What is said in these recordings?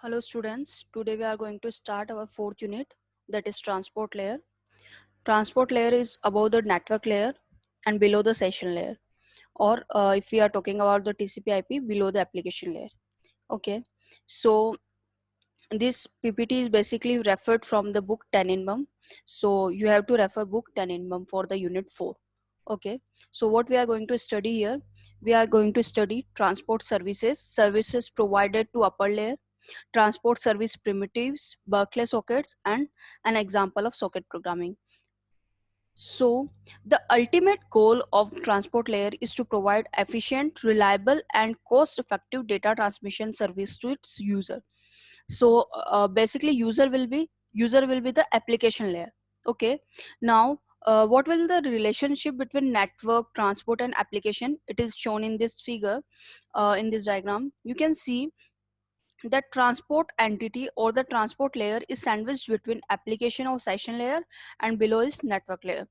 Hello students, today we are going to start our fourth unit, that is transport layer. Transport layer is above the network layer and below the session layer, or if we are talking about the TCP IP, below the application layer. Okay, so this PPT is basically referred from the book 10 in BUM. So you have to refer book 10 in BUM for the unit 4. Okay, so what we are going to study here, we are going to study transport services provided to upper layer, transport service primitives, Berkeley sockets, and an example of socket programming. So, the ultimate goal of transport layer is to provide efficient, reliable, and cost-effective data transmission service to its user. So, basically, user will be the application layer. Okay. Now, what will be the relationship between network, transport, and application? It is shown in this figure, in this diagram. You can see the transport entity or the transport layer is sandwiched between application or session layer, and below is network layer.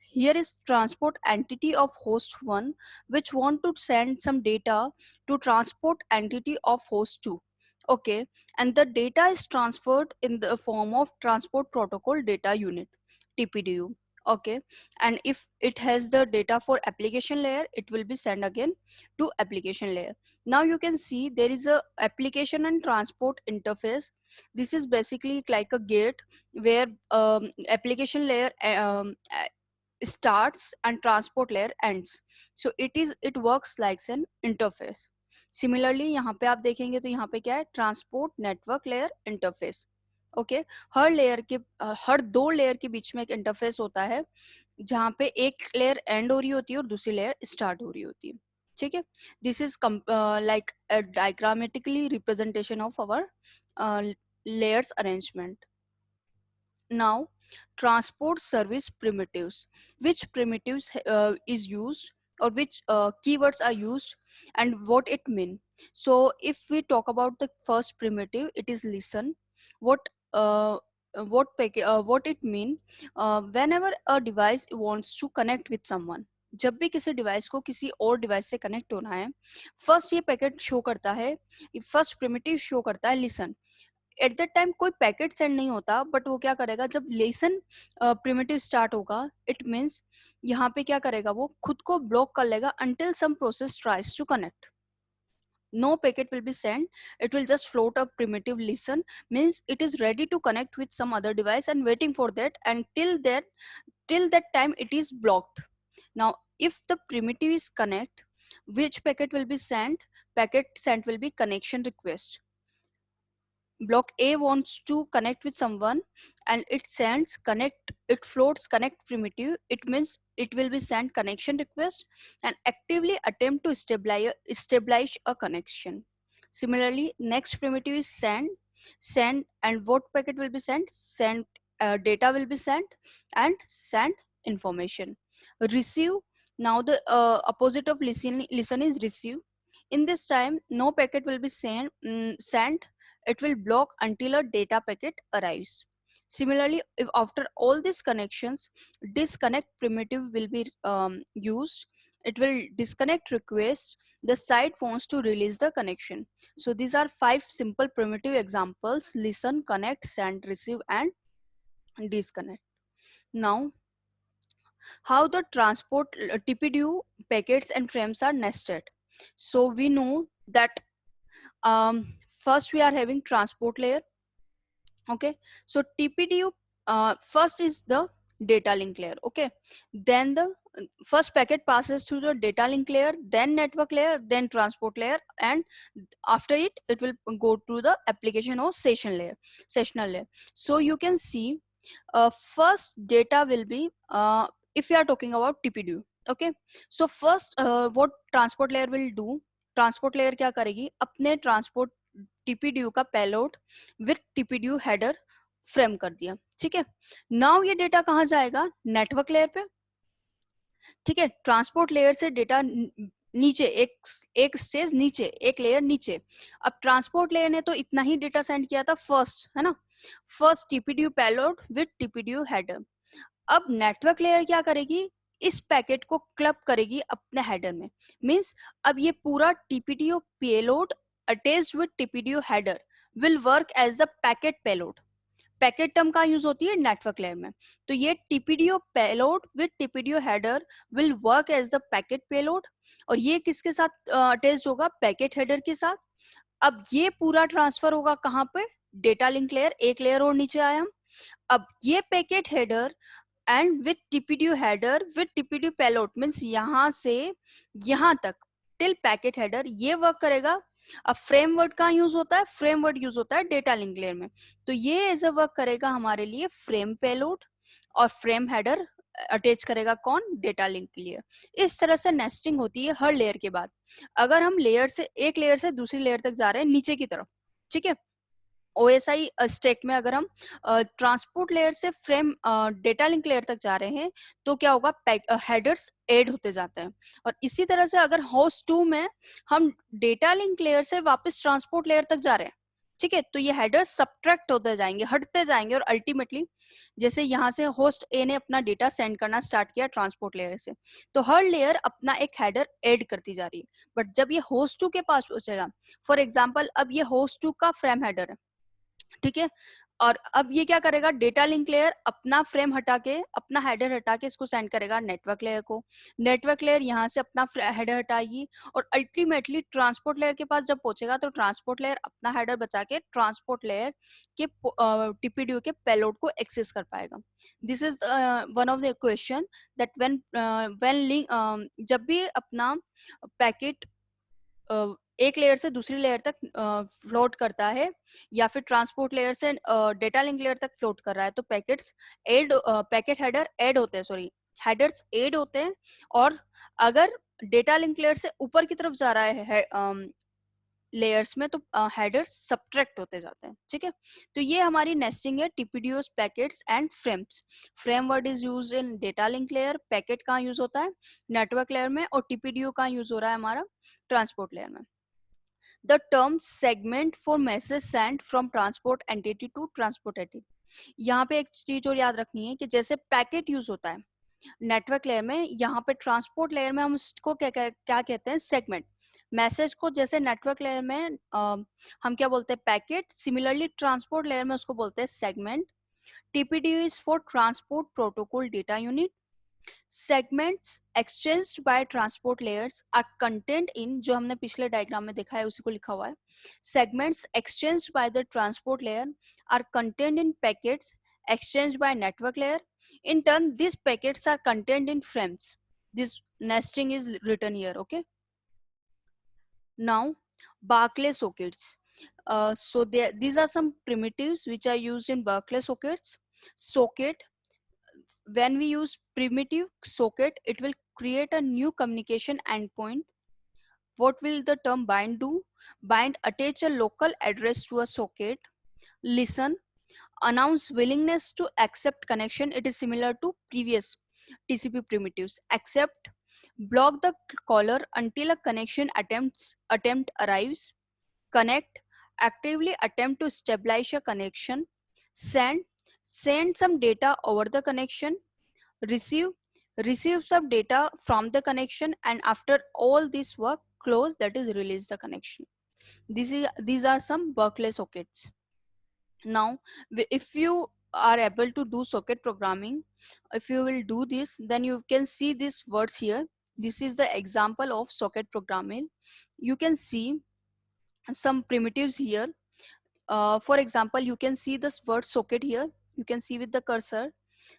Here is transport entity of host 1 which want to send some data to transport entity of host 2. Okay, and the data is transferred in the form of transport protocol data unit, TPDU. Okay, and if it has the data for application layer, it will be sent again to application layer. Now you can see there is a application and transport interface. This is basically like a gate where application layer starts and transport layer ends. So it works like an interface. Similarly यहाँ पे आप देखेंगे तो यहाँ पे क्या है, transport network layer interface. Okay, हर दो लेयर के बीच में एक इंटरफेस होता है जहाँ पे एक लेयर एंड हो रही होती है और दूसरी लेयर स्टार्ट हो रही होती है. ठीक है, this is like a diagrammatically representation of our layers arrangement. Now, transport service primitives. Which primitives is used, or which keywords are used, and what it mean? So, if we talk about the first primitive, it is listen. What uh, what it mean? Whenever a device wants to connect with someone, जब भी किसी device को किसी और device से connect होना है, first ये पैकेट शो करता है, फर्स्ट प्रिमिटिव शो करता है लिसन. एट दैट टाइम कोई पैकेट सेंड नहीं होता, बट वो क्या करेगा, जब लेसन प्रिमिटिव स्टार्ट होगा, इट मीन्स यहाँ पे क्या करेगा, वो खुद को ब्लॉक कर लेगा until some process tries to connect. No packet will be sent, it will just float a primitive listen, means it is ready to connect with some other device and waiting for that, and till that time it is blocked. Now if the primitive is connect, which packet will be sent? Packet sent will be connection request. Block A wants to connect with someone and it sends connect, it floats connect primitive. It means it will be sent connection request and actively attempt to establish a connection. Similarly, next primitive is send, and what packet will be sent? Send data will be sent, and send information. Receive. Now the opposite of listen is receive. In this time, no packet will be sent, it will block until a data packet arrives. Similarly, if after all these connections, disconnect primitive will be used, it will disconnect request, the site wants to release the connection. So these are 5 simple primitive examples: listen, connect, send, receive, and disconnect. Now, how the transport TPDU packets and frames are nested. So we know that first we are having transport layer. Okay, so TPDU first is the data link layer. Okay, then the first packet passes through the data link layer, then network layer, then transport layer, and after it will go to the application or sessional layer. So you can see first data will be if you are talking about TPDU. Okay, so first what transport layer will do, transport layer क्या करेगी, अपने transport TPDU का payload with TPDU header frame कर दिया. ठीक है, now ये data कहाँ जाएगा, नेटवर्क लेयर पे. ठीक है, ट्रांसपोर्ट लेयर से डेटा नीचे एक स्टेज नीचे, एक लेयर नीचे. अब ट्रांसपोर्ट लेयर ने तो इतना ही डेटा सेंड किया था फर्स्ट, है ना, first TPDU payload with TPDU header. अब नेटवर्क लेयर क्या करेगी, इस पैकेट को क्लब करेगी अपने हेडर में. मींस अब ये पूरा TPDU payload attached with TPDU header will work as the packet payload. Packet term का यूज होती है नेटवर्क लेयर में, तो ये TPDU payload with TPDU header will work as the packet payload, और ये किसके साथ अटैच होगा, पैकेट हेडर के साथ। अब ये पूरा ट्रांसफर होगा कहाँ पे, डेटा लिंक लेयर, एक लेयर और नीचे आया हम। अब ये packet header and with TPDU header with TPDU payload means यहाँ से यहाँ तक टिल पैकेट हेडर ये वर्क करेगा। अब फ्रेमवर्ड का यूज होता है, फ्रेमवर्ड यूज होता है डेटा लिंक लेयर में, तो ये एज अ वर्क करेगा हमारे लिए फ्रेम पेलोड, और फ्रेम हेडर अटैच करेगा कौन, डेटा लिंक के लिए। इस तरह से नेस्टिंग होती है हर लेयर के बाद। अगर हम लेयर से एक लेयर से दूसरी लेयर तक जा रहे हैं नीचे की तरफ, ठीक है, OSI स्टैक में अगर हम ट्रांसपोर्ट लेयर से फ्रेम डेटा लिंक लेयर तक जा रहे हैं तो क्या होगा, हेडर्स ऐड होते जाते हैं। और इसी तरह से अगर होस्ट 2 में हम डेटा लिंक लेयर से वापस ट्रांसपोर्ट लेयर तक जा रहे हैं, ठीक है, तो ये हेडर्स सब्ट्रैक्ट होते जाएंगे, हटते जाएंगे, और अल्टीमेटली जैसे यहाँ से होस्ट ए ने अपना डेटा सेंड करना स्टार्ट किया ट्रांसपोर्ट लेयर से, तो हर लेयर अपना एक हेडर ऐड करती जा रही है। बट जब ये होस्ट 2 के पास पहुंचेगा, फॉर एग्जाम्पल अब ये होस्ट 2 का फ्रेम हेडर है, ठीक है, और अब ये क्या करेगा, डेटा लिंक लेयर अपना फ्रेम हटा के, अपना हेडर हटा के इसको सेंड करेगा नेटवर्क लेयर को, नेटवर्क लेयर यहाँ से अपना हेडर हटाएगी, और अल्टीमेटली ट्रांसपोर्ट लेयर के पास जब पहुंचेगा तो ट्रांसपोर्ट लेयर अपना हेडर बचा के ट्रांसपोर्ट लेयर के टीपीडीओ के पेलोड को एक्सेस कर पाएगा। This is one of the equation that when link, जब भी अपना पैकेट एक लेयर से दूसरी लेयर तक फ्लोट करता है, या फिर ट्रांसपोर्ट लेयर से डेटा लिंक लेयर तक फ्लोट कर रहा है, तो पैकेट हेडर ऐड होते हैं, सॉरी हेडर्स ऐड होते हैं। और अगर डेटा लिंक लेयर से ऊपर की तरफ जा रहा है लेयर्स में, तो हेडर्स सब्ट्रैक्ट होते जाते हैं, ठीक है। तो ये हमारी नेस्टिंग है TPDUs, packets and frames. Frame word is use in data link layer, packet कहाँ यूज होता है, नेटवर्क लेयर में, और टीपीडीओ कहाँ यूज हो रहा है हमारा, ट्रांसपोर्ट लेयर में। The term segment for message sent from transport entity to transport entity. यहाँ पे एक चीज और याद रखनी है कि जैसे पैकेट यूज होता है नेटवर्क लेयर में, यहाँ पे ट्रांसपोर्ट लेयर में हम उसको क्या कहते हैं, सेगमेंट। मैसेज को जैसे नेटवर्क लेयर में हम क्या बोलते हैं, पैकेट, सिमिलरली ट्रांसपोर्ट लेयर में उसको बोलते हैं segment. TPD is for transport protocol data unit. segments exchanged by transport layers are contained in, जो हमने पिछले डायग्राम में देखा है उसी को लिखा हुआ है, segments exchanged by the transport layer are contained in packets exchanged by network layer. In turn, these packets are contained in frames. This nesting is written here, okay. Now Barclay sockets. These are some primitives which are used in Barclay sockets. Socket, when we use primitive socket, it will create a new communication endpoint. What will the term bind do? Bind attach a local address to a socket. Listen, announce willingness to accept connection. It is similar to previous TCP primitives. Accept, block the caller until a connection attempt arrives. Connect, actively attempt to stabilize a connection. Send some data over the connection. Receive some data from the connection, and after all this work, close, that is release the connection. These are some Berkeley sockets. Now if you are able to do socket programming, if you will do this, then you can see these words here. This is the example of socket programming. You can see some primitives here. For example, you can see this word socket here, you can see with the cursor.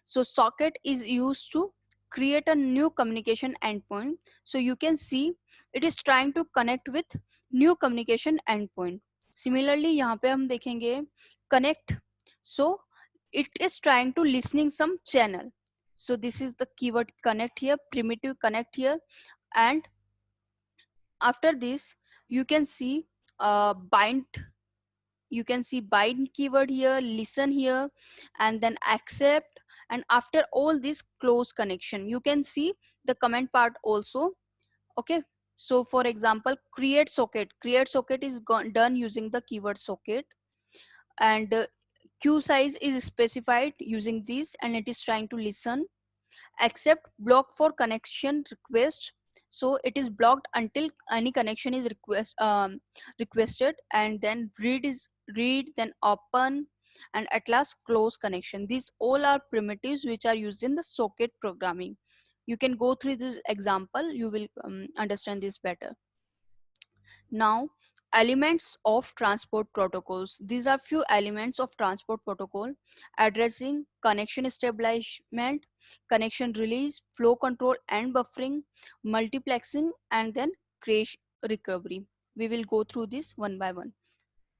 So socket is used to create a new communication endpoint. So you can see it is trying to connect with new communication endpoint. Similarly यहाँ पे हम देखेंगे connect. So it is trying to listening some channel. So this is the keyword connect here, primitive connect here. And after this you can see bind. You can see bind keyword here, listen here, and then accept. And after all this, close connection. You can see the comment part also, okay. So for example, create socket is done using the keyword socket, and queue size is specified using this, and it is trying to listen. Accept, block for connection request, so it is blocked until any connection is requested. And then read is read, then open, and at last close connection. These all are primitives which are used in the socket programming. You can go through this example, you will understand this better. Now, elements of transport protocols. These are few elements of transport protocol: addressing, connection establishment, connection release, flow control and buffering, multiplexing, and then crash recovery. We will go through this one by one.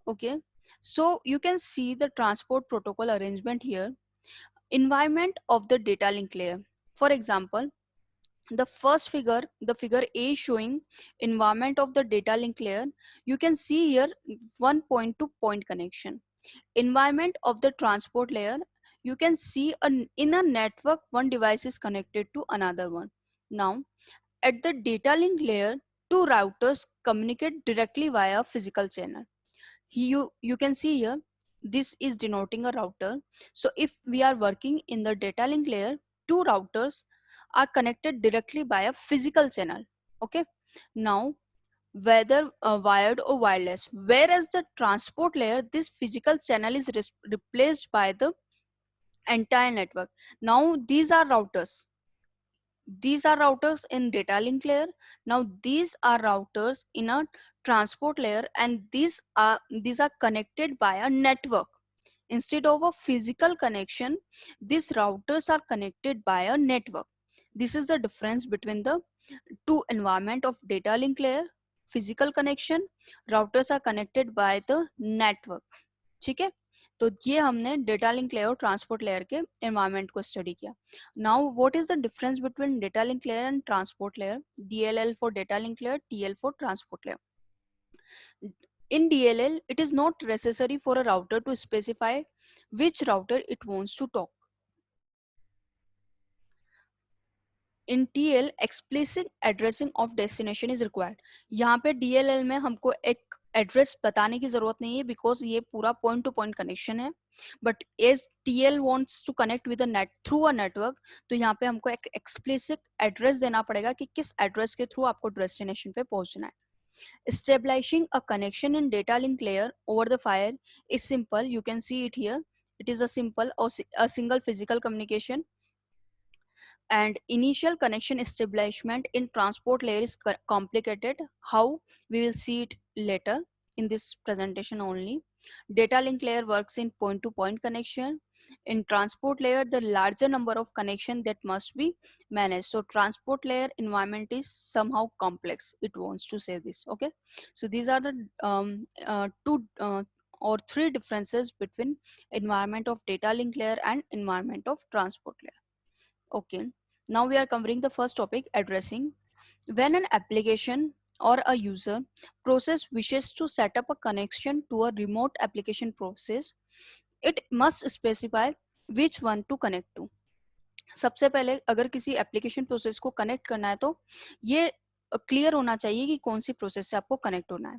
Okay. So you can see the transport protocol arrangement here. Environment of the data link layer. For example, the first figure, the figure A showing environment of the data link layer, you can see here one point to point connection. Environment of the transport layer, you can see in a network one device is connected to another one. Now at the data link layer, two routers communicate directly via physical channel. You can see here this is denoting a router. So if we are working in the data link layer, two routers are connected directly by a physical channel. Okay. Now whether wired or wireless, whereas the transport layer, this physical channel is replaced by the entire network. Now these are routers in data link layer. Now these are routers in a transport layer, and these are connected by a network. Instead of a physical connection, these routers are connected by a network. This is the difference between the two environment of data link layer. Physical connection, routers are connected by the network. ठीक है, तो ये हमने data link layer और transport layer के environment को study किया. Now what is the difference between data link layer and transport layer? DLL for data link layer, TL for transport layer. In DLL, it is not necessary for a router to specify which router it wants to talk. In TL, explicit addressing of destination is required. यहाँ पे DLL में हमको एक address बताने की जरूरत नहीं है, बिकॉज ये पूरा पॉइंट टू पॉइंट कनेक्शन है. But as TL wants to connect with a net through a network, तो यहाँ पे हमको एक एक्सप्लिसिट एड्रेस देना पड़ेगा कि किस एड्रेस के थ्रू आपको डेस्टिनेशन पे पहुंचना है. Establishing a connection in data link layer over the fire is simple. You can see it here. It is a simple or a single physical communication. And initial connection establishment in transport layer is complicated. How? We will see it later in this presentation only. Data link layer works in point to point connection. In transport layer, the larger number of connection that must be managed. So transport layer environment is somehow complex, it wants to say this. Okay, so these are the two or three differences between environment of data link layer and environment of transport layer. Okay, now we are covering the first topic, addressing. When an application or a user process wishes to set up a connection to a remote application process, it must specify which one to connect to. सबसे पहले अगर किसी application process को connect करना है तो ये clear होना चाहिए कि कौन सी प्रोसेस से आपको कनेक्ट होना है.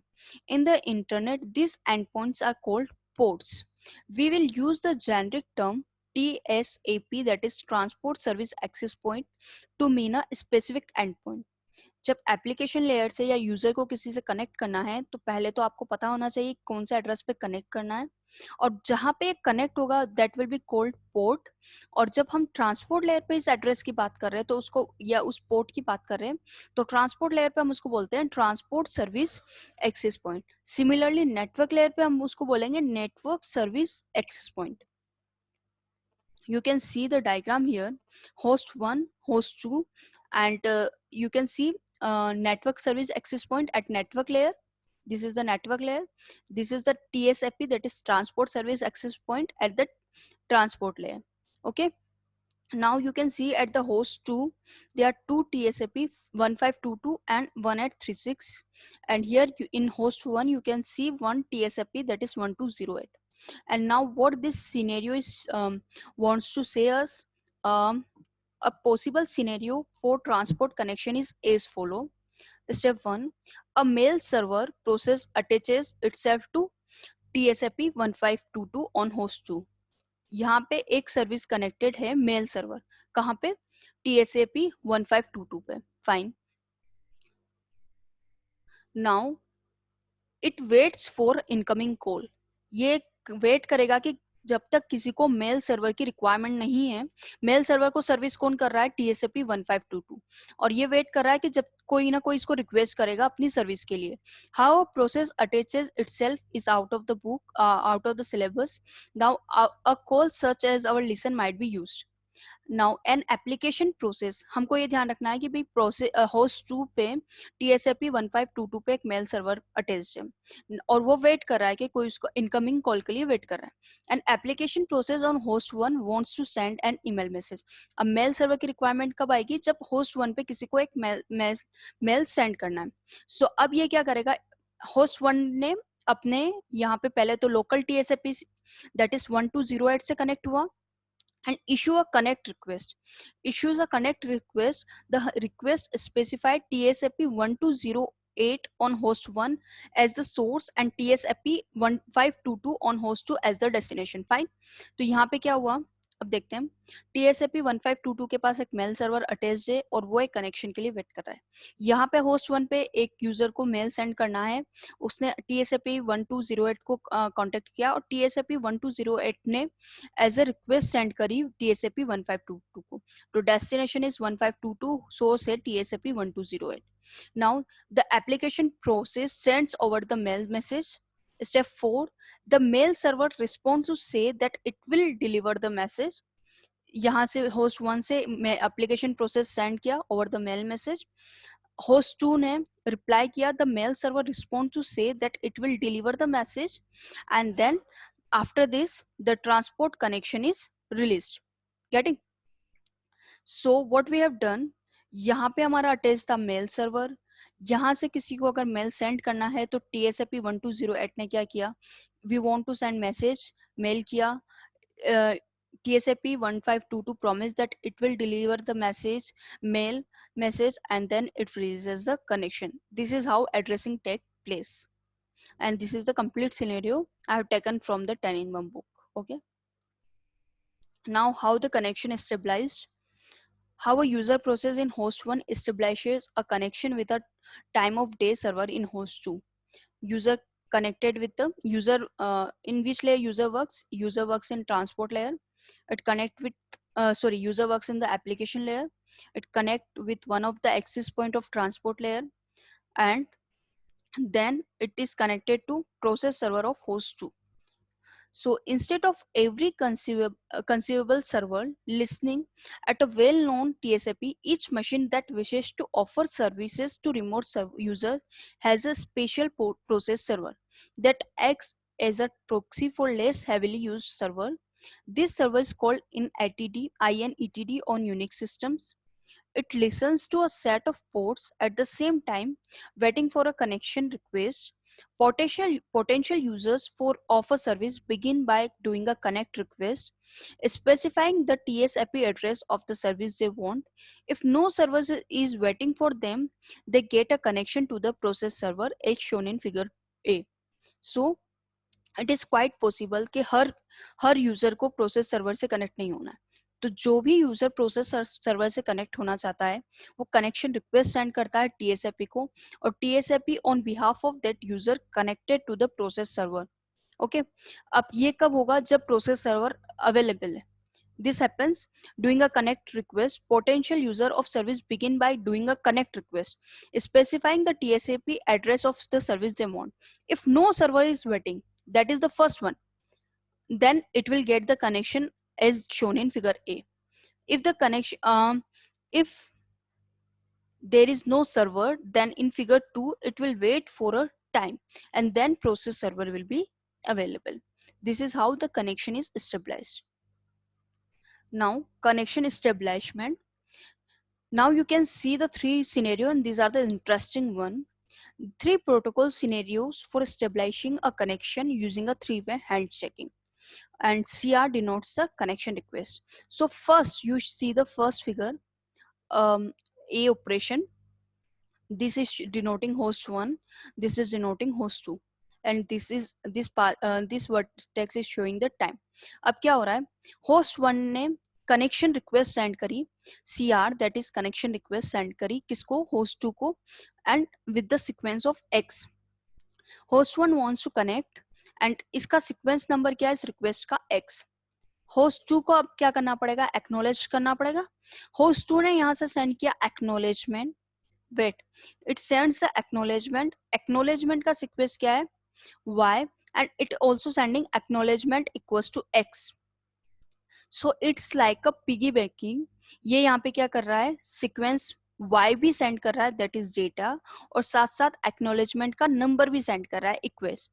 In the internet this end points are called ports. We will use the generic term TSAP, that is Transport Service Access Point, to mean a specific endpoint. जब एप्लीकेशन लेयर से या user को किसी से connect करना है तो पहले तो आपको पता होना चाहिए कौन सा एड्रेस पे कनेक्ट करना है, और जहां पे कनेक्ट होगा that will be called port. और जब हम ट्रांसपोर्ट लेयर पे इस एड्रेस की बात कर रहे हैं तो उसको या उस पोर्ट की बात कर रहे हैं तो ट्रांसपोर्ट लेयर पे हम उसको बोलते हैं transport service access point. Similarly network layer पे हम उसको बोलेंगे network service access point. You can see the diagram here, host 1, host 2, and you can see network service access point at network layer. This is the network layer. This is the TSAP, that is transport service access point at the transport layer. Okay, now you can see at the host 2 there are two TSAP, 1522 and 1836, and here in host 1 you can see one TSAP, that is 1208. And now what this scenario is wants to say us, a possible scenario for transport connection is as follow. Step 1, a mail server process attaches itself to TSAP 1522 on host 2. यहाँ पे एक service connected है mail server, कहाँ पे? TSAP 1522 पे. Fine. Now it waits for incoming call. ये wait करेगा कि जब तक किसी को मेल सर्वर की रिक्वायरमेंट नहीं है, मेल सर्वर को सर्विस कौन कर रहा है, TSAP 1522, और ये वेट कर रहा है कि जब कोई ना कोई इसको रिक्वेस्ट करेगा अपनी सर्विस के लिए. How process attaches itself is out of the book, out of the syllabus. Now a call such as our listen might be used. Now an application process, हमको ये ध्यान रखना है कि भाई प्रोसेस होस्ट 2 पे TSAP 1522 पे एक मेल सर्वर अटैच्ड है और वो वेट कर रहा है कि कोई उसको इनकमिंग कॉल के लिए वेट कर रहा है. An application process on host 1 wants to send an email message. अब मेल सर्वर की रिक्वायरमेंट कब आएगी, जब होस्ट 1 पे किसी को एक मेल सेंड करना है. सो अब ये क्या करेगा, होस्ट 1 ने अपने यहाँ पे पहले तो लोकल TSAP दैट इज 1208 से कनेक्ट हुआ and issue a connect request. Issues a connect request. The request specified TSAP 1208 on host 1 as the source and TSAP 1522 on host 2 as the destination. Fine. तो यहाँ पे क्या हुआ, अब देखते हैं. TSAP 1522 के पास एक मेल सर्वर अटैच्ड है और वो एक कनेक्शन के लिए वेट कर रहा है. यहाँ पे होस्ट 1 पे एक यूजर को मेल सेंड करना है, उसने TSAP 1208 को कांटेक्ट किया और TSAP 1208 ने एज अ रिक्वेस्ट सेंड करी TSAP 1522 को. तो डेस्टिनेशन इज 1522, सोर्स है TSAP 1208. Now the application process sends over the mail message. Step 4, the mail server respond to say that it will deliver the message. यहाँ से host 1 से application process send किया over the mail message. Host 2 ने reply किया, the mail server respond to say that it will deliver the message, and then after this the transport connection is released. Getting? So what we have done, यहाँ पे हमारा attach था mail server. यहाँ से किसी को अगर मेल सेंड करना है तो TSAP 1208 ने क्या किया, we want to send message, mail किया. TSAP 1522 promise that it will deliver the message and then it releases the connection. This is how addressing take place, and this is the complete scenario I have taken from the 10-in-1 book. Okay. Now how the connection is stabilized. How a user process in host 1 establishes a connection with a time of day server in host 2. User connected with the user, in which layer user works. User works in transport layer. It connect with user works in the application layer. It connect with one of the access point of transport layer, and then it is connected to process server of host 2. So instead of every conceivable server listening at a well-known TSAP, each machine that wishes to offer services to remote users has a special process server that acts as a proxy for less heavily used server. This server is called INETD on Unix systems. It listens to a set of ports at the same time, waiting for a connection request. Potential users for of a service begin by doing a connect request, specifying the TSAP address of the service they want. If no service is waiting for them, they get a connection to the process server as shown in figure A. So it is quite possible कि हर user को process server से connect नहीं होना है. तो जो भी user process server से कनेक्ट होना चाहता है वो कनेक्शन रिक्वेस्ट सेंड करता है TSAP को, और TSAP on behalf of that user connected to the process server. Okay. अब ये कब होगा, जब प्रोसेस सर्वर अवेलेबल है. This happens doing a connect request. Potential user of service begin by doing a connect request, specifying the TSAP address of the service they want. If no server is waiting, that is the first one, then it will get the connection as shown in figure A. If the connection, if there is no server, then in figure 2 it will wait for a time and then process server will be available. This is how the connection is stabilized. Now connection establishment. Now you can see the three scenario, and these are the interesting one. Three protocol scenarios for establishing a connection using a three-way handshaking, and CR denotes the connection request. So first you see the first figure, A operation. This is denoting host 1, this is denoting host 2, and this vertex is showing the time. अब क्या हो रहा है, host 1 ने connection request send करी, CR that is connection request send करी किसको, host 2 को, and with the sequence of X. Host 1 wants to connect and इसका सीक्वेंस नंबर क्या है इस रिक्वेस्ट का x। होस्ट 2 को अब क्या करना पड़ेगा, एक्नोलेज करना पड़ेगा। होस्ट 2 ने यहाँ से सेंड किया acknowledgement, wait, it sends the acknowledgement, acknowledgement का सीक्वेंस क्या है y, and it also sending acknowledgement equals to x। So it's like a piggy banking, ये यहाँ पे क्या कर रहा है, सीक्वेंस y भी सेंड कर रहा है दैट इज डेटा, और साथ साथ एक्नोलेजमेंट का नंबर भी सेंड कर रहा है इक्वेस्ट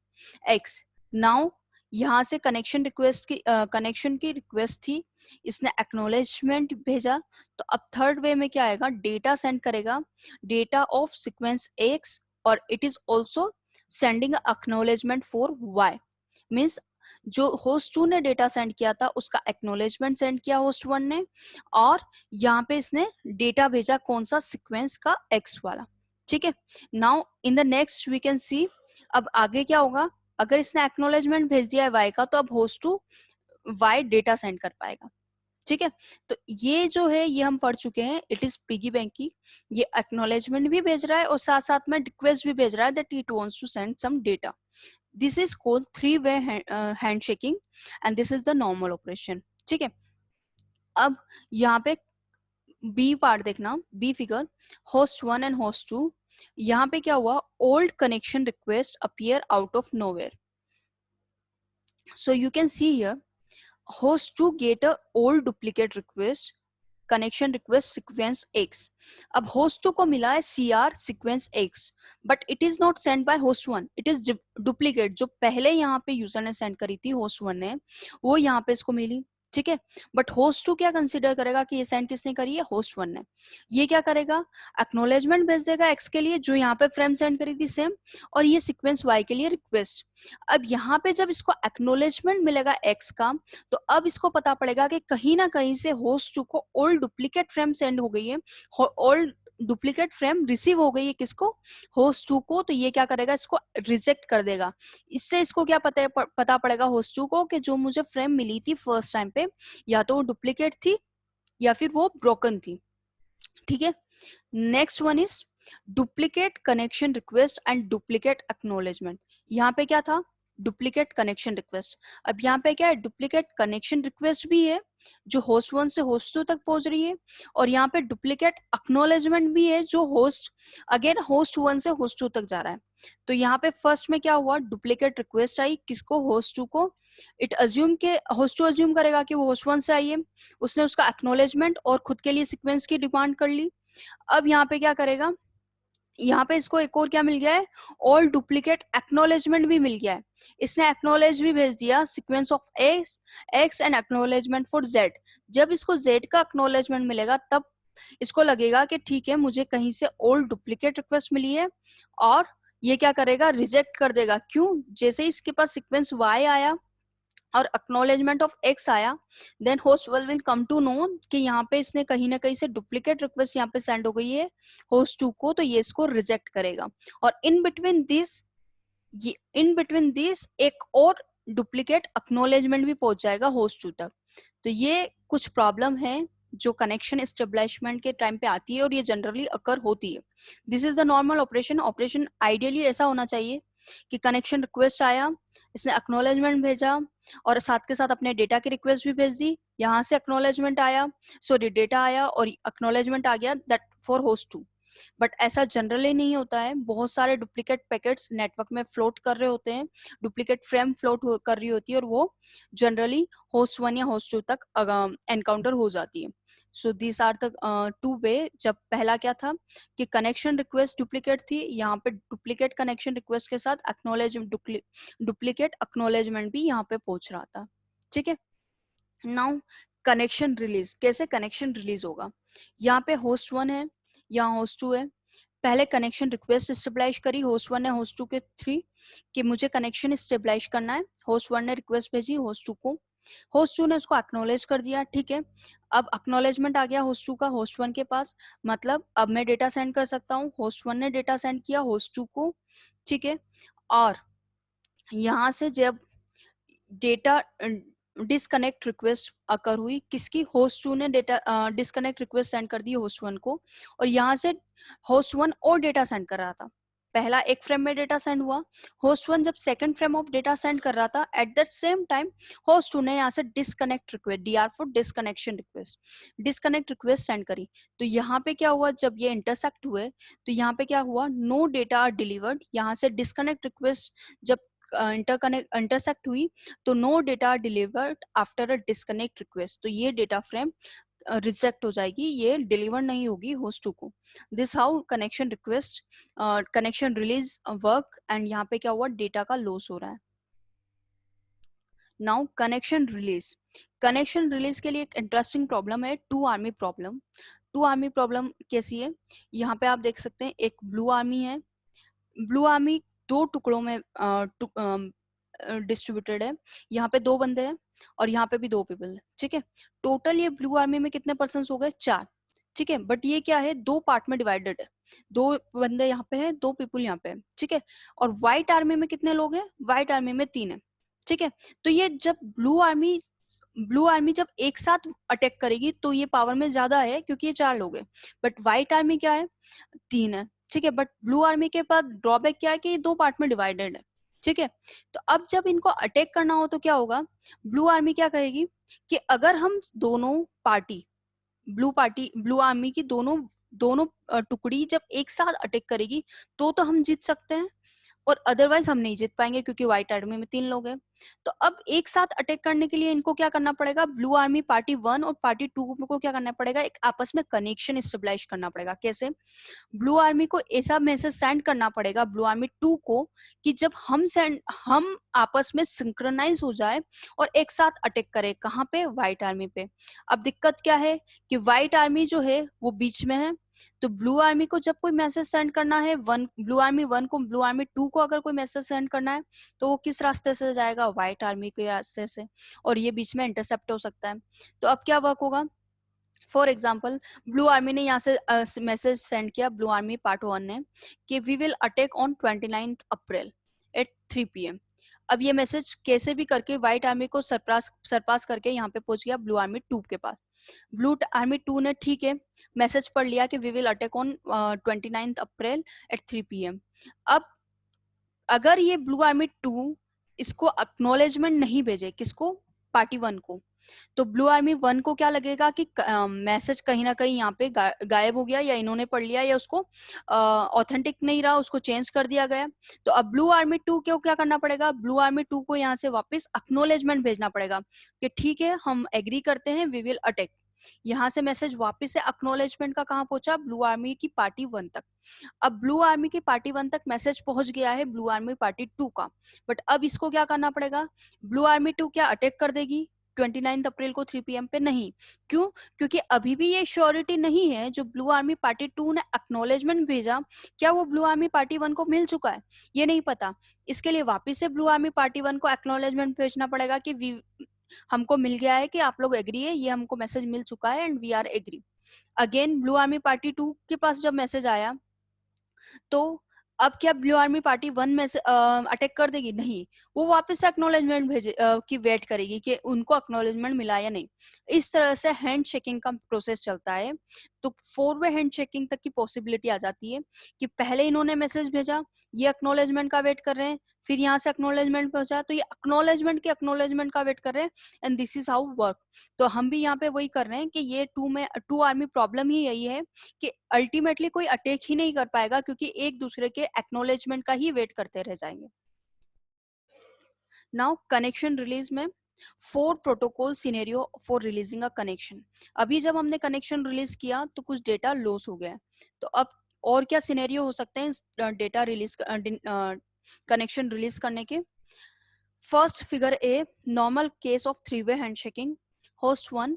x। नाउ यहाँ से कनेक्शन की रिक्वेस्ट थी, इसने एक्नोलेजमेंट भेजा, तो अब थर्ड वे में क्या आएगा, डेटा सेंड करेगा, डेटा ऑफ सीक्वेंस x, और it is also sending acknowledgement for y। Means जो होस्ट 2 ने डेटा सेंड किया था उसका एक्नोलेजमेंट सेंड किया होस्ट 1 ने, और यहाँ पे इसने डेटा भेजा कौन सा, सीक्वेंस का x वाला। ठीक है, now in the next we can see अब आगे क्या होगा, अगर इसने एक्नोलेजमेंट भेज दिया है y का, तो अब होस्ट 2 y डेटा सेंड कर पाएगा। ठीक है, तो ये जो है ये हम पढ़ चुके हैं, इट इज पिगी बैंकिंग, ये एक्नोलेजमेंट भी भेज रहा है और साथ साथ में रिक्वेस्ट भी भेज रहा है that it wants to send some data. This is called three-way handshaking and this is the normal operation। ठीक है, अब यहाँ पे बी पार्ट देखना, B figure, host 1 and host 2, यहाँ पे क्या हुआ, old connection request appear out of nowhere. So you can see here host 2 get a old duplicate request, connection request sequence x। अब होस्ट 2 को मिला है cr sequence x, but it is not send by host 1, it is duplicate, जो पहले यहाँ पे user ने send करी थी होस्ट 1 ने, वो यहाँ पे इसको मिली। ठीक है, बट होस्ट 2 क्या कंसीडर करेगा कि ये सेंड किसने करी है, होस्ट 1 ने। ये क्या करेगा, एक्नोलेजमेंट भेज देगा x के लिए जो यहाँ पे फ्रेम सेंड करी थी सेम, और ये सीक्वेंस y के लिए रिक्वेस्ट। अब यहाँ पे जब इसको एक्नोलेजमेंट मिलेगा x का, तो अब इसको पता पड़ेगा कि कहीं ना कहीं से होस्ट 2 को ओल्ड डुप्लीकेट फ्रेम सेंड हो गई है, ओल्ड डुप्लीकेट फ्रेम रिसीव हो गई है किसको, होस्ट 2 को। तो ये क्या करेगा, इसको रिजेक्ट कर देगा। इससे इसको क्या पता पड़ेगा होस्ट 2 को कि जो मुझे फ्रेम मिली थी फर्स्ट टाइम पे, या तो वो डुप्लीकेट थी या फिर वो ब्रोकन थी। ठीक है, next one is duplicate connection request and duplicate acknowledgement. यहाँ पे क्या था, डुप्लीकेट कनेक्शन रिक्वेस्ट। अब यहाँ पे क्या है, डुप्लीकेट कनेक्शन रिक्वेस्ट भी है जो होस्ट 1 से होस्ट 2 तक पहुंच रही है, और यहाँ पे डुप्लीकेट एक्नोलेजमेंट भी है जो होस्ट 1 से होस्ट 2 तक जा रहा है। तो यहाँ पे फर्स्ट में क्या हुआ, डुप्लीकेट रिक्वेस्ट आई किसको, होस्ट 2 को। इट अज्यूम के होस्ट 2 अज्यूम करेगा कि वो होस्ट 1 से आई है, उसने उसका एक्नोलेजमेंट और खुद के लिए सीक्वेंस की डिमांड कर ली। अब यहाँ पे क्या करेगा, यहाँ पे इसको एक और क्या मिल गया है, ऑल डुप्लीकेट एक्नोलेजमेंट भी मिल गया है। इसने एक्नोलेज भी भेज दिया sequence of x and acknowledgement for Z. जब इसको जेड का एक्नोलेजमेंट मिलेगा तब इसको लगेगा कि ठीक है मुझे कहीं से ओल्ड डुप्लीकेट रिक्वेस्ट मिली है, और ये क्या करेगा, रिजेक्ट कर देगा। क्यों, जैसे ही इसके पास सीक्वेंस वाई आया और एक्नोलेजमेंट ऑफ एक्स आया, then host will come to know कि यहाँ पे इसने कहीं ना कहीं से डुप्लीकेट रिक्वेस्ट यहाँ पे सेंड हो गई है होस्ट 2 को, तो ये इसको रिजेक्ट करेगा। और इन बिटवीन दिस एक और डुप्लीकेट एक्नोलेजमेंट भी पहुंच जाएगा होस्ट 2 तक। तो ये कुछ प्रॉब्लम है जो कनेक्शन स्टेबलिशमेंट के टाइम पे आती है, और ये जनरली अकर होती है। This is the normal operation ideally ऐसा होना चाहिए कि कनेक्शन रिक्वेस्ट आया, इसने एक्नोलेजमेंट भेजा, और साथ के साथ अपने डेटा की रिक्वेस्ट भी भेज दी, यहाँ से एक्नोलेजमेंट आया, सॉरी डेटा आया और एक्नोलेजमेंट आ गया दैट फॉर होस्ट 2। बट ऐसा जनरली नहीं होता है, बहुत सारे डुप्लीकेट पैकेट्स नेटवर्क में फ्लोट कर रहे होते हैं, डुप्लीकेट फ्रेम कर रही होती है, और वो जनरली होस्ट 1 या होस्ट 2 तक एनकाउंटर हो जाती है। So these are the two way. जब पहला क्या था कि कनेक्शन रिक्वेस्ट डुप्लीकेट थी, यहाँ पे डुप्लीकेट कनेक्शन रिक्वेस्ट के साथ डुप्लीकेट एक्नोलेजमेंट भी यहाँ पे पहुंच रहा था। ठीक है, नाउ कनेक्शन रिलीज, कैसे कनेक्शन रिलीज होगा, यहाँ पे होस्ट 1 है, यहाँ होस्ट 2 है। पहले कनेक्शन रिक्वेस्ट स्टेबलाइज करी होस्ट 1 ने होस्ट 2 के थ्री कि मुझे कनेक्शन स्टेबलाइज करना है। होस्ट 1 ने रिक्वेस्ट भेजी होस्ट 2 को, होस्ट 2 ने उसको एक्नोलेज कर दिया। ठीक है, अब एक्नोलेजमेंट आ गया होस्ट 2 का होस्ट 1 के पास, मतलब अब मैं डेटा सेंड कर सकता हूँ। होस्ट 1 ने डेटा सेंड किया होस्ट 2 को। ठीक है, और यहाँ से जब डेटा डिसकनेक्ट रिक्वेस्ट अकर हुई किसकी, होस्ट 2 ने डेटा डिसकनेक्ट रिक्वेस्ट सेंड कर दी होस्ट 1 को, और यहाँ से होस्ट 1 और डेटा सेंड कर रहा था। पहला एक फ्रेम में डेटा सेंड हुआ, होस्ट 1 जब second frame of data send कर रहा था, at that same time host 2 ने यहाँ से disconnect request, DR for disconnection request, disconnect request send करी। तो यहाँ पे क्या हुआ, जब ये इंटरसेक्ट हुए तो यहाँ पे क्या हुआ, नो डेटा आर डिलीवर्ड। यहाँ से डिस्कनेक्ट रिक्वेस्ट जब इंटरसेक्ट हुई तो no data delivered after a disconnect request, तो ये डेटा फ्रेम रिजेक्ट हो जाएगी, ये डिलीवर नहीं होगी होस्ट 2 को। This how connection request connection release work, and यहाँ पे क्या हुआ, डेटा का लॉस हो रहा है। Now connection release, connection release के लिए एक इंटरेस्टिंग प्रॉब्लम है, two army problem. Two army problem कैसी है, यहाँ पे आप देख सकते हैं एक ब्लू आर्मी है, ब्लू आर्मी दो टुकड़ों में डिस्ट्रीब्यूटेड है, यहाँ पे 2 बंदे हैं और यहाँ पे भी 2 पीपल है, ठीक है। टोटल ये ब्लू आर्मी में कितने पर्सन हो गए, 4, ठीक है। बट ये क्या है, 2 पार्ट में डिवाइडेड है, 2 बंदे यहाँ पे हैं, 2 पीपल यहाँ पे है, ठीक है। और व्हाइट आर्मी में कितने लोग हैं, व्हाइट आर्मी में 3 है, ठीक है। तो ये जब ब्लू आर्मी जब एक साथ अटैक करेगी तो ये पावर में ज्यादा है क्योंकि ये 4 लोग हैं, बट व्हाइट आर्मी क्या है, 3 है, ठीक है। बट ब्लू आर्मी के पास ड्रॉबैक क्या है कि ये 2 पार्ट में डिवाइडेड है, ठीक है। तो अब जब इनको अटैक करना हो तो क्या होगा, ब्लू आर्मी क्या कहेगी कि अगर हम दोनों पार्टी, ब्लू आर्मी की दोनों दोनों टुकड़ी जब एक साथ अटैक करेगी तो हम जीत सकते हैं, और अदरवाइज हम नहीं जीत पाएंगे क्योंकि व्हाइट आर्मी में 3 लोग हैं। तो अब एक साथ अटैक करने के लिए इनको क्या करना पड़ेगा, ब्लू आर्मी पार्टी 1 और पार्टी 2 को क्या करना पड़ेगा, एक आपस में कनेक्शन स्टेबलाइज करना पड़ेगा। कैसे, ब्लू आर्मी को ऐसा मैसेज सेंड करना पड़ेगा ब्लू आर्मी 2 को कि जब हम आपस में सिंक्रोनाइज हो जाए और एक साथ अटैक करें, कहाँ पे, व्हाइट आर्मी पे। अब दिक्कत क्या है कि व्हाइट आर्मी जो है वो बीच में है, तो ब्लू आर्मी को जब कोई मैसेज सेंड करना है, ब्लू आर्मी 1 को ब्लू आर्मी 2 को अगर कोई मैसेज सेंड करना है तो वो किस रास्ते से जाएगा, व्हाइट आर्मी के रास्ते से, और ये बीच में इंटरसेप्ट हो सकता है। तो अब क्या वर्क होगा, फॉर एग्जाम्पल ब्लू आर्मी ने यहाँ से मैसेज सेंड किया, ब्लू आर्मी पार्ट 1 ने, कि we will attack on 29 April at 3 PM। अब ये मैसेज कैसे भी करके व्हाइट आर्मी को सरपास करके यहाँ पे पहुंच गया ब्लू आर्मी 2 के पास। ब्लू आर्मी 2 ने ठीक है मैसेज पढ़ लिया कि we will attack on 29 April at 3 PM। अब अगर ये ब्लू आर्मी 2 इसको एक्नॉलेजमेंट नहीं भेजे, किसको, पार्टी 1 को, तो ब्लू आर्मी 1 को क्या लगेगा कि मैसेज कहीं ना कहीं यहाँ पे गायब हो गया, या इन्होंने पढ़ लिया, या उसको ऑथेंटिक नहीं रहा, उसको चेंज कर दिया गया। तो अब ब्लू आर्मी 2 को क्या करना पड़ेगा, ब्लू आर्मी 2 को यहाँ से वापस एक्नॉलेजमेंट भेजना पड़ेगा कि ठीक है हम एग्री करते हैं, वी विल अटैक। यहाँ से मैसेज वापस से एक्नॉलेजमेंट का कहाँ पहुंचा, ब्लू आर्मी की पार्टी 1 तक। अब ब्लू आर्मी की पार्टी 1 तक मैसेज पहुंच गया है ब्लू आर्मी पार्टी 2 का, बट अब इसको क्या करना पड़ेगा, ब्लू आर्मी 2 क्या अटैक कर देगी 29 अप्रैल को 3 PM पे, नहीं। क्यों, क्योंकि अभी भी ये श्योरिटी नहीं है, जो ब्लू आर्मी पार्टी 2 ने एक्नॉलेजमेंट भेजा क्या वो ब्लू आर्मी पार्टी 1 को मिल चुका है, ये नहीं पता। इसके लिए वापस से ब्लू आर्मी पार्टी 1 को एक्नॉलेजमेंट भेजना पड़ेगा कि हमको मिल गया है, कि आप लोग एग्री है, ये हमको मैसेज मिल चुका है and we are agree. Again blue army party 2 के पास जब मैसेज आया तो अब क्या ब्लू आर्मी पार्टी 1 में से अटैक कर देगी, नहीं, वो वापस से एक्नॉलेजमेंट भेजे की वेट करेगी कि उनको एक्नॉलेजमेंट मिला या नहीं। इस तरह से हैंड शेकिंग का प्रोसेस चलता है। तो 4 वे हैंड शेकिंग तक की पॉसिबिलिटी आ जाती है कि पहले इन्होंने मैसेज भेजा, ये एक्नॉलेजमेंट का वेट कर रहे हैं, फिर यहाँ से एक्नॉलेजमेंट पहुंचा तो ये एक्नॉलेजमेंट का वेट कर रहे हैं, and this is how work. तो हम भी यहाँ पे वही कर रहे हैं कि ये टू आर्मी प्रॉब्लम ही यही है कि अल्टीमेटली कोई अटैक ही नहीं कर पाएगा, क्योंकि एक दूसरे के एक्नॉलेजमेंट का ही वेट करते रह जाएंगे। नाउ कनेक्शन रिलीज में 4 protocol scenario for releasing a connection. अभी जब हमने कनेक्शन रिलीज किया तो कुछ डेटा लॉस हो गया, तो अब और क्या सिनेरियो हो सकते हैं डेटा रिलीज कनेक्शन रिलीज करने के। First figure A, normal case of 3 way handshaking, host 1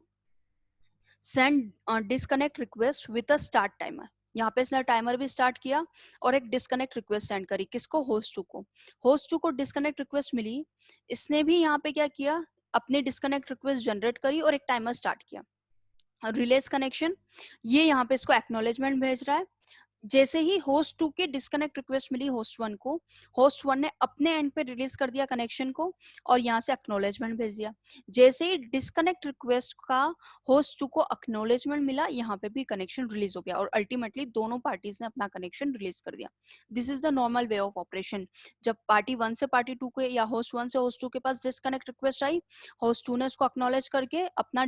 send disconnect request with a start timer. यहाँ पे इसने टाइमर भी स्टार्ट किया और एक डिस्कनेक्ट रिक्वेस्ट सेंड करी, किसको, होस्ट 2 को। होस्ट 2 को डिस्कनेक्ट रिक्वेस्ट मिली, इसने भी यहाँ पे क्या किया, अपनी डिस्कनेक्ट रिक्वेस्ट जनरेट करी और एक टाइमर स्टार्ट किया। रिलेज कनेक्शन, ये यहाँ पे इसको एक्नॉलेजमेंट भेज रहा है, जैसे ही होस्ट 2 के डिस्कनेक्ट रिक्वेस्ट मिली होस्ट 1 को, होस्ट 1 ने अपने एंड पे रिलीज कर दिया कनेक्शन को और यहाँ से एक्नॉलेजमेंट भेज दिया। जैसे ही डिस्कनेक्ट रिक्वेस्ट का होस्ट 2 को एक्नॉलेजमेंट मिला, यहाँ पे भी कनेक्शन रिलीज हो गया और अल्टीमेटली दोनों पार्टीज ने अपना कनेक्शन रिलीज कर दिया। This is the normal way of operation. जब पार्टी 1 से पार्टी 2 के या होस्ट 1 से होस्ट 2 के पास डिस्कनेक्ट रिक्वेस्ट आई, होस्ट 2 ने उसको एक्नॉलेज करके अपना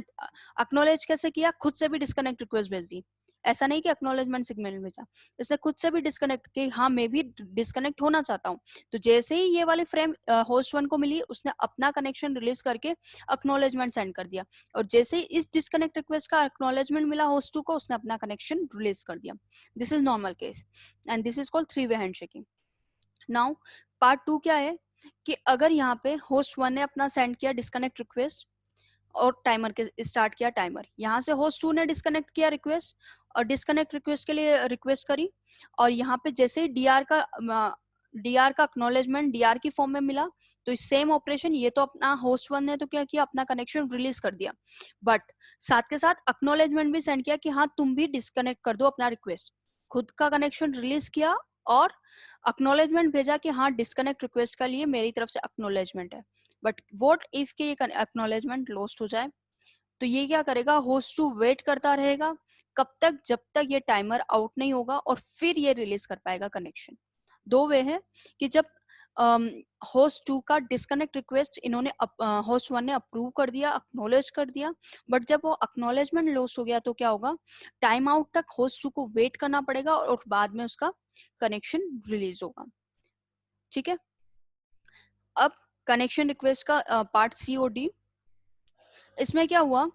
एक्नॉलेज कैसे किया, खुद से भी डिस्कनेक्ट रिक्वेस्ट भेज दी। ऐसा नहीं कि एक्नॉलेजमेंट सिग्नल भेजा, इसने खुद से भी डिस्कनेक्ट कि हाँ मैं भी डिस्कनेक्ट होना चाहता हूँ। तो जैसे ही ये वाली फ्रेम होस्ट 1 को मिली, उसने अपना कनेक्शन रिलीज करके एक्नॉलेजमेंट सेंड कर दिया और जैसे ही इस डिस्कनेक्ट रिक्वेस्ट का एक्नॉलेजमेंट मिला होस्ट 2 को, उसने अपना कनेक्शन रिलीज कर दिया। This is normal case and this is called 3-वे हैंडशेकिंग। नाउ पार्ट 2 क्या है कि अगर यहाँ पे होस्ट 1 ने अपना सेंड किया डिस्कनेक्ट रिक्वेस्ट और टाइमर के स्टार्ट किया टाइमर, यहाँ से होस्ट 2 ने डिस्कनेक्ट किया रिक्वेस्ट और डिस्कनेक्ट रिक्वेस्ट के लिए रिक्वेस्ट करी और यहाँ पे जैसे ही डीआर का एक्नॉलेजमेंट डीआर की फॉर्म में मिला, तो सेम ऑपरेशन ये तो अपना होस्ट 1 ने तो क्या किया, अपना कनेक्शन रिलीज कर दिया, बट साथ के साथ एक्नॉलेजमेंट भी सेंड किया कि हाँ तुम भी डिस्कनेक्ट कर दो अपना रिक्वेस्ट। खुद का कनेक्शन रिलीज किया और एक्नॉलेजमेंट भेजा कि हाँ डिस्कनेक्ट रिक्वेस्ट के लिए मेरी तरफ से एक्नॉलेजमेंट है। बट वॉट इफ के ये एक्नॉलेजमेंट लॉस्ट हो जाए, तो ये क्या करेगा, होस्ट 2 वेट करता रहेगा कब तक, जब तक ये टाइमर आउट नहीं होगा और फिर ये रिलीज कर पाएगा कनेक्शन। दो वे है कि जब होस्ट 2 का डिस्कनेक्ट रिक्वेस्ट इन्होंने होस्ट 1 ने अप्रूव कर दिया, एक्नॉलेज कर दिया, बट जब वो एक्नॉलेजमेंट लॉस हो गया तो क्या होगा, टाइम आउट तक होस्ट 2 को वेट करना पड़ेगा और बाद में उसका कनेक्शन रिलीज होगा। ठीक है, अब कनेक्शन रिक्वेस्ट का पार्ट सी और डी। इसमें क्या हुआ,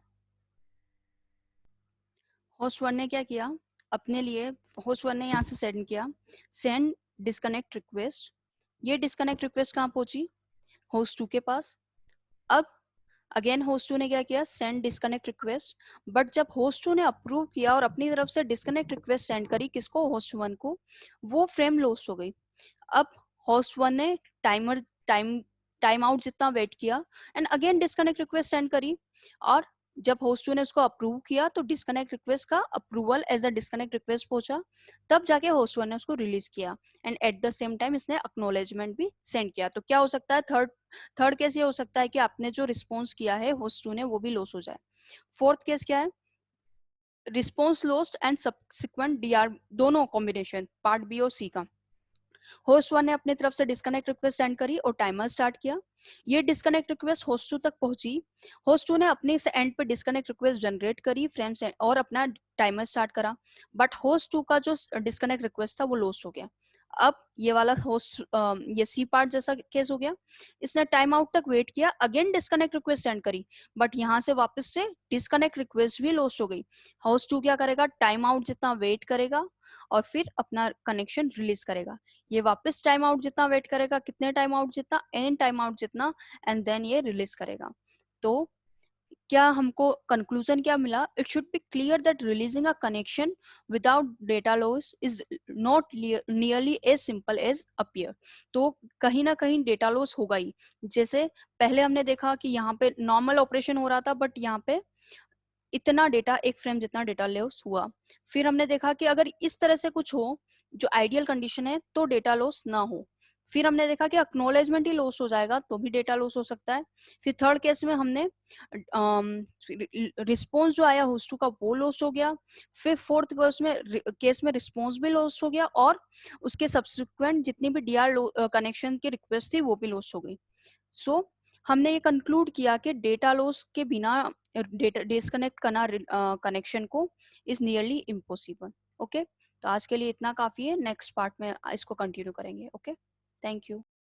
होस्ट 1 ने क्या किया अपने लिए, होस्ट 1 ने यहाँ से सेंड किया सेंड डिस्कनेक्ट रिक्वेस्ट। ये डिस्कनेक्ट रिक्वेस्ट कहाँ पहुंची, होस्ट 2 के पास। अब अगेन होस्ट 2 ने क्या किया, सेंड डिस्कनेक्ट रिक्वेस्ट, बट जब होस्ट 2 ने अप्रूव किया और अपनी तरफ से डिस्कनेक्ट रिक्वेस्ट सेंड करी किसको, होस्ट 1 को, वो फ्रेम लॉस्ट हो गई। अब होस्ट 1 ने टाइम टाइम आउट जितना वेट किया and again disconnect request send करी और जब होस्ट 2 ने उसको अप्रूव किया तो डिस्कनेक्ट रिक्वेस्ट का approval as a disconnect request पहुंचा, तब जाके होस्ट 1 ने उसको रिलीज किया and at the same time इसने एक्नॉलेजमेंट भी सेंड किया। तो क्या हो सकता है, थर्ड केस ये हो सकता है कि आपने जो रिस्पॉन्स किया है होस्ट 2 ने वो भी लॉस हो जाए। फोर्थ केस क्या है, response lost and subsequent DR, दोनों कॉम्बिनेशन पार्ट बी और सी का। होस्ट 1 ने अपनी तरफ से डिस्कनेक्ट रिक्वेस्ट सेंड करी और टाइमर स्टार्ट किया। ये डिस्कनेक्ट रिक्वेस्ट होस्ट 2 तक पहुंची, होस्ट 2 ने अपने से एंड पे डिस्कनेक्ट रिक्वेस्ट जनरेट करी फ्रेम से और अपना टाइमर स्टार्ट करा, बट होस्ट 2 का जो डिस्कनेक्ट रिक्वेस्ट था वो लॉस्ट हो गया। अब ये वाला होस्ट ये सी पार्ट जैसा केस हो गया, इसने टाइम आउट तक वेट किया, अगेन डिस्कनेक्ट रिक्वेस्ट सेंड करी, बट यहाँ से वापस से डिस्कनेक्ट रिक्वेस्ट भी लॉस्ट हो गई। होस्ट 2 क्या करेगा, टाइम आउट जितना वेट करेगा और फिर अपना कनेक्शन रिलीज करेगा। ये वापस टाइम आउट जितना वेट करेगा, कितने टाइम आउट जितना, एन टाइम आउट जितना, एंड देन ये रिलीज करेगा। तो क्या हमको कंक्लूजन क्या मिला, it should be clear that releasing a connection without data loss is not nearly as simple as appear. तो कहीं ना कहीं डेटा लॉस होगा ही। जैसे पहले हमने देखा कि यहाँ पे नॉर्मल ऑपरेशन हो रहा था, बट यहाँ पे इतना डेटा, एक फ्रेम जितना डेटा लॉस हुआ। फिर हमने देखा कि अगर इस तरह से कुछ हो जो आइडियल कंडीशन है तो डेटा लॉस ना हो। फिर हमने देखा कि एक्नॉलेजमेंट ही लॉस हो जाएगा तो भी डेटा लॉस हो सकता है। फिर थर्ड केस में हमने रिस्पॉन्स जो आया होस्ट का वो लॉस हो गया। फिर फोर्थ केस में रिस्पॉन्स भी लॉस हो गया और उसके सब्सिक्वेंट जितनी भी डीआर कनेक्शन की रिक्वेस्ट थी वो भी लॉस हो गई। सो हमने ये कंक्लूड किया कि डेटा लॉस के बिना डेटा डिस्कनेक्ट करना कनेक्शन को इज नियरली इम्पॉसिबल। ओके, तो आज के लिए इतना काफी है, नेक्स्ट पार्ट में इसको कंटिन्यू करेंगे। Okay, thank you.